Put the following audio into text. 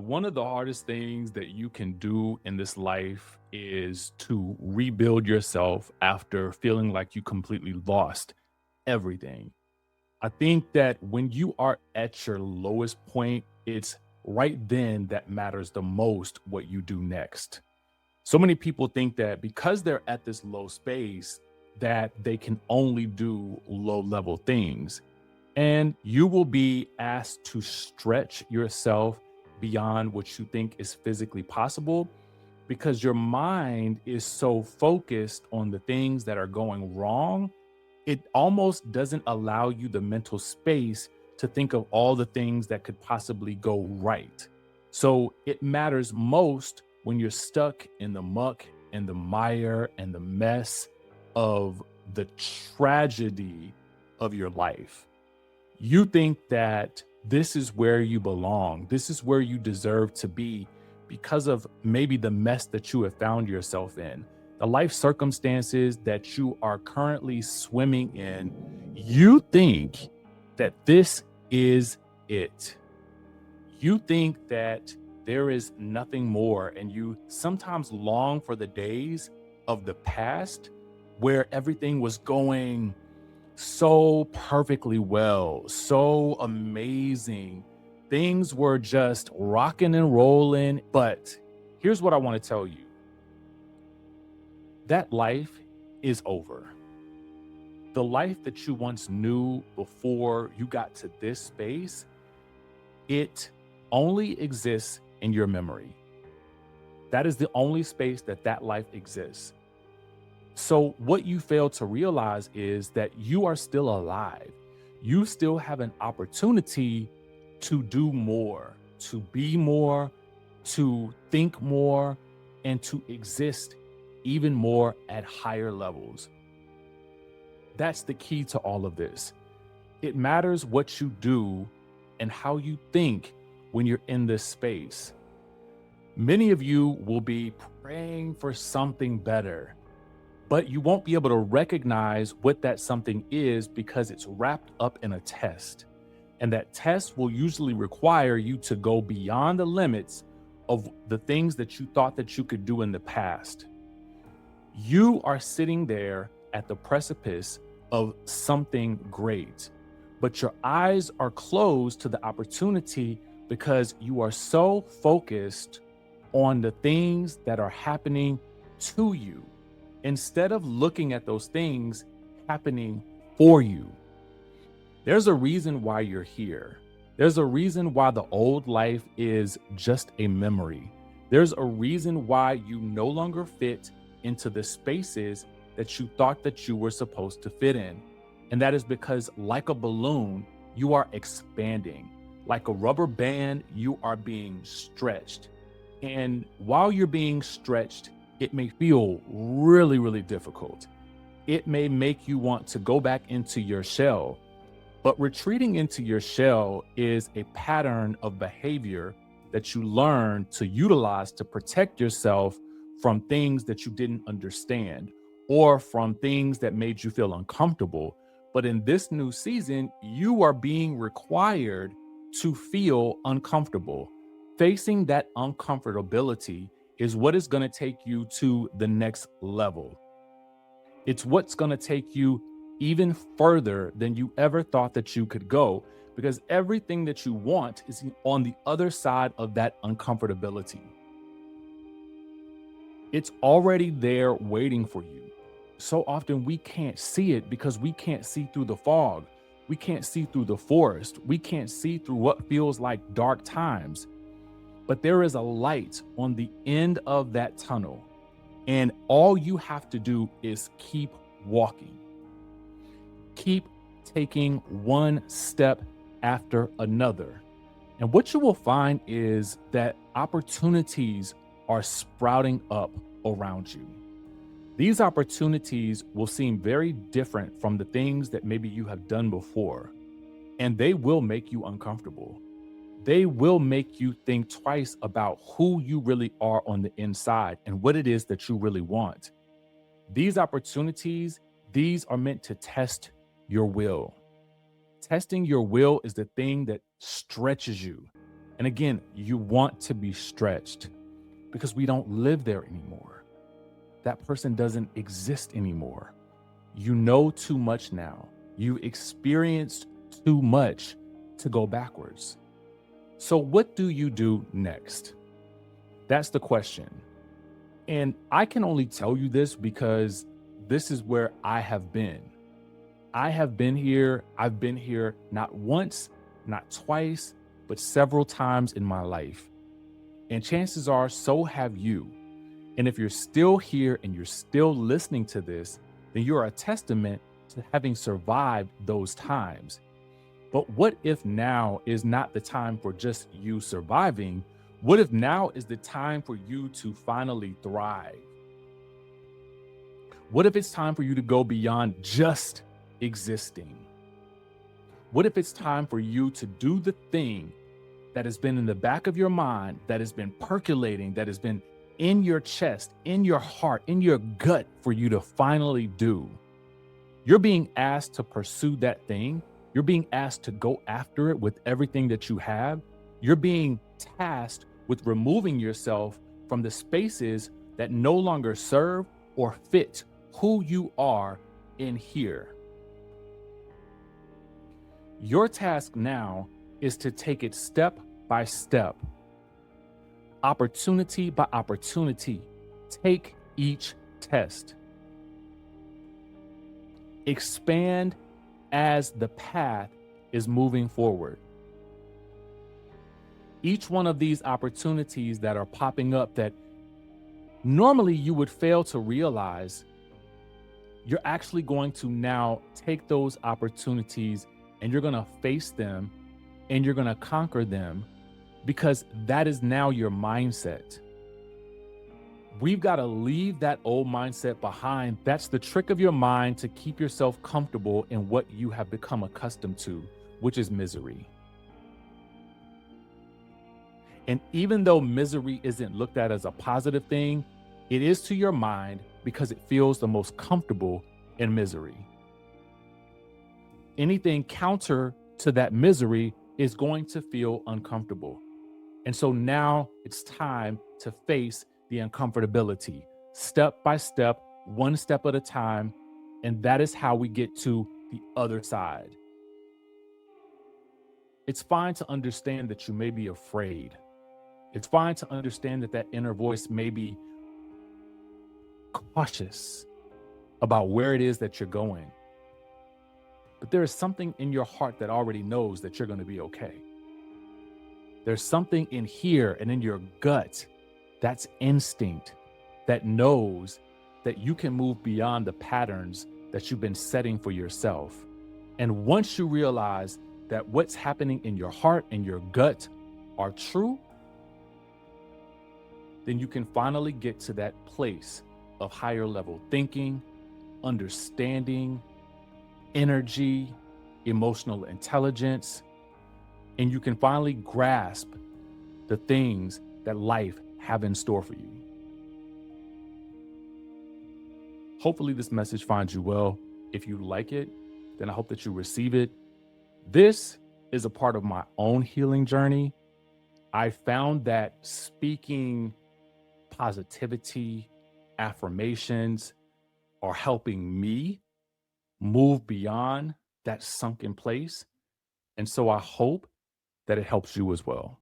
One of the hardest things that you can do in this life is to rebuild yourself after feeling like you completely lost everything. I think that when you are at your lowest point, it's right then that matters the most what you do next. So many people think that because they're at this low space, that they can only do low level things. And you will be asked to stretch yourself beyond what you think is physically possible because your mind is so focused on the things that are going wrong. It almost doesn't allow you the mental space to think of all the things that could possibly go right. So it matters most when you're stuck in the muck and the mire and the mess of the tragedy of your life. You think that this is where you belong, this is where you deserve to be because of maybe the mess that you have found yourself in, the life circumstances that you are currently swimming in. You think that this is it. You think that there is nothing more, and you sometimes long for the days of the past where everything was going so perfectly well, so amazing. Things were just rocking and rolling. But here's what I want to tell you, that life is over. The life that you once knew before you got to this space, it only exists in your memory. That is the only space that that life exists. So, what you fail to realize is that you are still alive. You still have an opportunity to do more, to be more, to think more, and to exist even more at higher levels. That's the key to all of this. It matters what you do and how you think when you're in this space. Many of you will be praying for something better, but you won't be able to recognize what that something is because it's wrapped up in a test. And that test will usually require you to go beyond the limits of the things that you thought that you could do in the past. You are sitting there at the precipice of something great, but your eyes are closed to the opportunity because you are so focused on the things that are happening to you instead of looking at those things happening for you. There's a reason why you're here. There's a reason why the old life is just a memory. There's a reason why you no longer fit into the spaces that you thought that you were supposed to fit in. And that is because, like a balloon, you are expanding. Like a rubber band, you are being stretched. And while you're being stretched, it may feel really, really difficult. It may make you want to go back into your shell, but retreating into your shell is a pattern of behavior that you learn to utilize to protect yourself from things that you didn't understand or from things that made you feel uncomfortable. But in this new season, you are being required to feel uncomfortable. Facing that uncomfortability is what is going to take you to the next level. It's what's going to take you even further than you ever thought that you could go, because everything that you want is on the other side of that uncomfortability. It's already there waiting for you. So often we can't see it because we can't see through the fog. We can't see through the forest. We can't see through what feels like dark times. But there is a light on the end of that tunnel. And all you have to do is keep walking. Keep taking one step after another. And what you will find is that opportunities are sprouting up around you. These opportunities will seem very different from the things that maybe you have done before, and they will make you uncomfortable. They will make you think twice about who you really are on the inside and what it is that you really want. These opportunities, these are meant to test your will. Testing your will is the thing that stretches you. And again, you want to be stretched because we don't live there anymore. That person doesn't exist anymore. You know too much now. You experienced too much to go backwards. So, what do you do next? That's the question. And I can only tell you this because this is where I have been. I have been here. I've been here not once, not twice, but several times in my life. And chances are, so have you. And if you're still here and you're still listening to this, then you're a testament to having survived those times. But what if now is not the time for just you surviving? What if now is the time for you to finally thrive? What if it's time for you to go beyond just existing? What if it's time for you to do the thing that has been in the back of your mind, that has been percolating, that has been in your chest, in your heart, in your gut for you to finally do? You're being asked to pursue that thing. You're being asked to go after it with everything that you have. You're being tasked with removing yourself from the spaces that no longer serve or fit who you are in here. Your task now is to take it step by step, opportunity by opportunity. Take each test. Expand as the path is moving forward. Each one of these opportunities that are popping up that normally you would fail to realize, you're actually going to now take those opportunities and you're going to face them and you're going to conquer them, because that is now your mindset. We've got to leave that old mindset behind. That's the trick of your mind to keep yourself comfortable in what you have become accustomed to, which is misery. And even though misery isn't looked at as a positive thing, it is to your mind because it feels the most comfortable in misery. Anything counter to that misery is going to feel uncomfortable. And so now it's time to face the uncomfortability, step by step, one step at a time. And that is how we get to the other side. It's fine to understand that you may be afraid. It's fine to understand that that inner voice may be cautious about where it is that you're going. But there is something in your heart that already knows that you're going to be okay. There's something in here and in your gut that's instinct that knows that you can move beyond the patterns that you've been setting for yourself. And once you realize that what's happening in your heart and your gut are true, then you can finally get to that place of higher level thinking, understanding, energy, emotional intelligence, and you can finally grasp the things that life have in store for you. Hopefully this message finds you well. If you like it, then I hope that you receive it. This is a part of my own healing journey. I found that speaking positivity, affirmations are helping me move beyond that sunken place. And so I hope that it helps you as well.